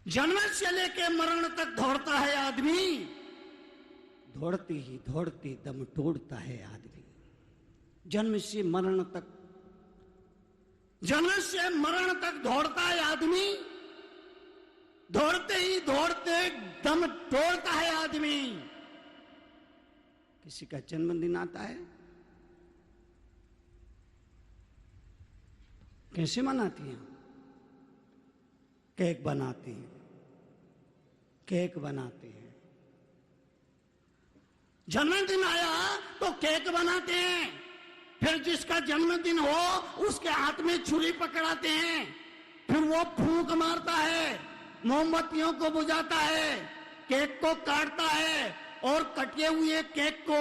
जन्म से लेके मरण तक दौड़ता है आदमी, दौड़ते ही दौड़ते दम तोड़ता है आदमी। जन्म से मरण तक, जन्म से मरण तक दौड़ता है आदमी, दौड़ते ही दौड़ते दम तोड़ता है आदमी। किसी का जन्मदिन आता है, कैसे मनाती हैं? केक बनाती हैं, केक बनाते हैं। जन्मदिन आया तो केक बनाते हैं, फिर जिसका जन्मदिन हो उसके हाथ में छुरी पकड़ाते हैं, फिर वो फूंक मारता है, मोमबत्तियों को बुझाता है, केक को काटता है और कटे हुए केक को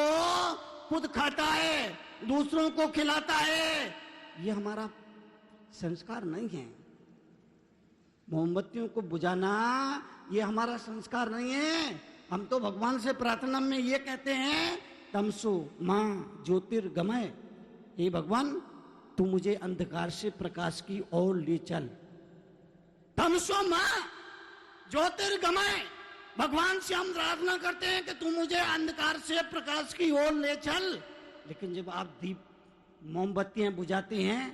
खुद खाता है, दूसरों को खिलाता है। ये हमारा संस्कार नहीं है। मोमबत्तियों को बुझाना ये हमारा संस्कार नहीं है। हम तो भगवान से प्रार्थना में ये कहते हैं, तमसो मां ज्योतिर्गमय, हे भगवान तू मुझे अंधकार से प्रकाश की ओर ले चल। तमसो मां ज्योतिर्गमय, भगवान से हम प्रार्थना करते हैं कि तू मुझे अंधकार से प्रकाश की ओर ले चल। लेकिन जब आप दीप मोमबत्तियां बुझाते हैं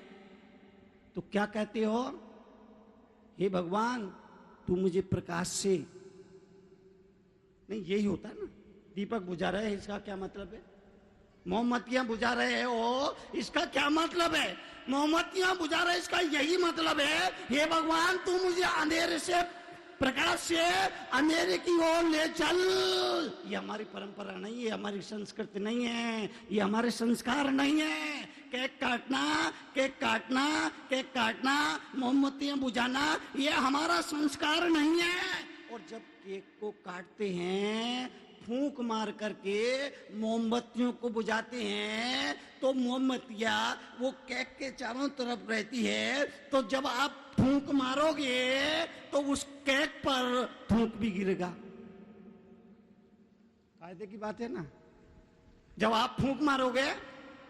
तो क्या कहते हो? हे भगवान तू मुझे प्रकाश से, नहीं यही होता है ना, दीपक बुझा रहे हैं इसका क्या मतलब है? मोमबत्तियां बुझा रहे हो इसका क्या मतलब है? मोमबत्तियां बुझा रहे इसका यही मतलब है, हे भगवान तू मुझे अंधेरे से प्रकाश से अंधेरे की ओर ले चल। ये हमारी परंपरा नहीं है, हमारी संस्कृति नहीं है, ये हमारे संस्कार नहीं है। केक काटना, केक काटना, केक काटना, मोमबत्तियां बुझाना, ये हमारा संस्कार नहीं है। और जब केक को काटते हैं, फूंक मार करके मोमबत्तियों को बुझाते हैं, तो मोमबत्तियां वो केक के चारों तरफ रहती है। तो जब आप फूंक मारोगे तो उस केक पर थूक भी गिरेगा। कायदे की बात है ना। जब आप फूंक मारोगे,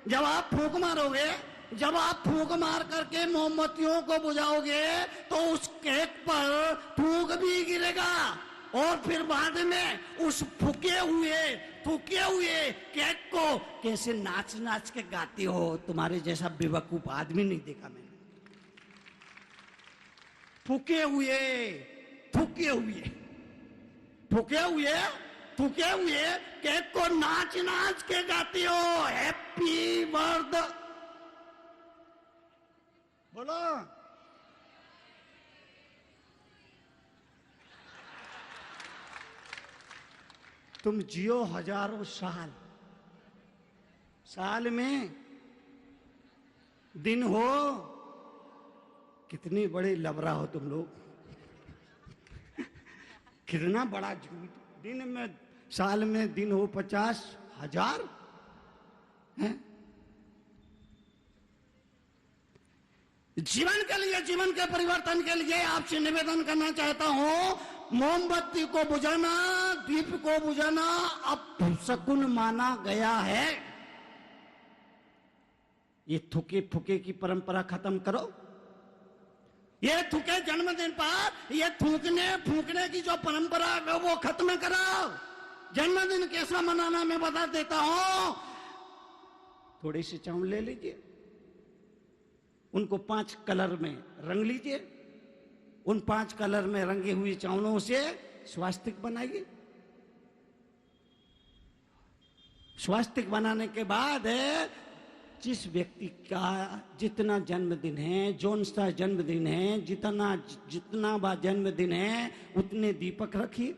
जब आप फूंक मारोगे, जब आप फूंक मार करके मोमबत्तियों को बुझाओगे तो उस केक पर थूक भी गिरेगा। और फिर बाद में उस फूके हुए केक को कैसे नाच नाच के गाते हो, तुम्हारे जैसा बेवकूफ आदमी नहीं देखा मैंने। फूके हुए केक को नाच नाच के गाती हो, हैप्पी बर्थडे बोलो। तुम जियो हजारों साल, साल में दिन हो, कितने बड़े लबरा हो तुम लोग। कितना बड़ा झूठ। दिन में, साल में दिन हो 50,000 है। जीवन के लिए, जीवन के परिवर्तन के लिए आपसे निवेदन करना चाहता हूं, मोमबत्ती को बुझाना, दीप को बुझाना अब शकुन माना गया है। ये थूके फूके की परंपरा खत्म करो। ये थूके जन्मदिन पर ये थूकने फूकने की जो परंपरा है वो खत्म करो। जन्मदिन कैसा मनाना मैं बता देता हूं। थोड़ी सी चावल ले लीजिए, उनको 5 कलर में रंग लीजिए, उन 5 कलर में रंगे हुए चावलों से स्वास्तिक बनाइए। स्वास्तिक बनाने के बाद जिस व्यक्ति का जितना जन्मदिन है, जौन सा जन्मदिन है, जितना बा जन्मदिन है उतने दीपक रखिए।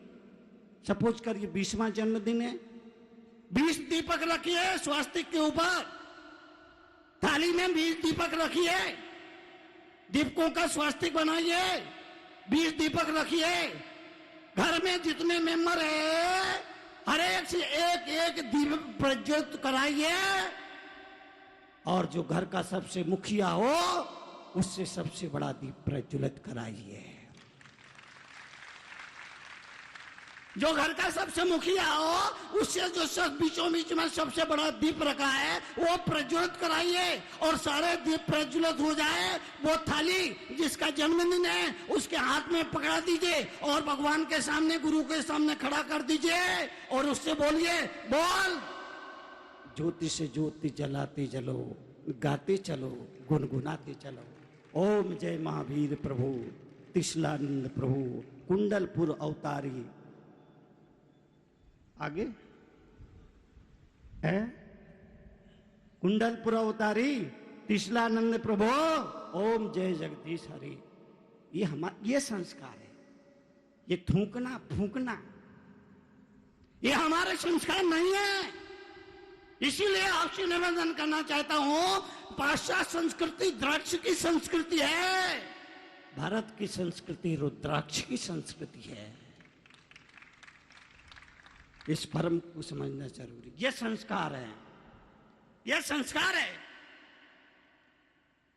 सपोज करिए 20वां जन्मदिन है, 20 दीपक रखिए स्वास्तिक के ऊपर। थाली में 20 दीपक रखिए, दीपकों का स्वास्तिक बनाइए, 20 दीपक रखिए। घर में जितने मेंबर है हर एक से एक एक दीपक प्रज्वलित कराइए। और जो घर का सबसे मुखिया हो उससे सबसे बड़ा दीप प्रज्वलित कराइए। जो घर का सबसे मुखिया हो उससे जो सब बीचों बीच में सबसे बड़ा दीप रखा है वो प्रज्वलित कराइए और सारे दीप प्रज्वलित हो जाए। वो थाली जिसका जन्मदिन है उसके हाथ में पकड़ा दीजिए और भगवान के सामने, गुरु के सामने खड़ा कर दीजिए और उससे बोलिए, बोल ज्योति से ज्योति जलाते चलो, गाते चलो, गुनगुनाते चलो। ओम जय महावीर प्रभु, त्रिशूलानंद प्रभु, कुंडलपुर अवतारी। आगे है कुंडलपुर अवतारी त्रिशूलानंद प्रभु, ओम जय जगदीश हरि। ये संस्कार है। ये थूकना फूकना ये हमारे संस्कार नहीं है। इसीलिए आपसे निवेदन करना चाहता हूं, पाश्चात्य संस्कृति द्राक्ष की संस्कृति है, भारत की संस्कृति रुद्राक्ष की संस्कृति है। इस परम को समझना जरूरी। ये संस्कार है, ये संस्कार है।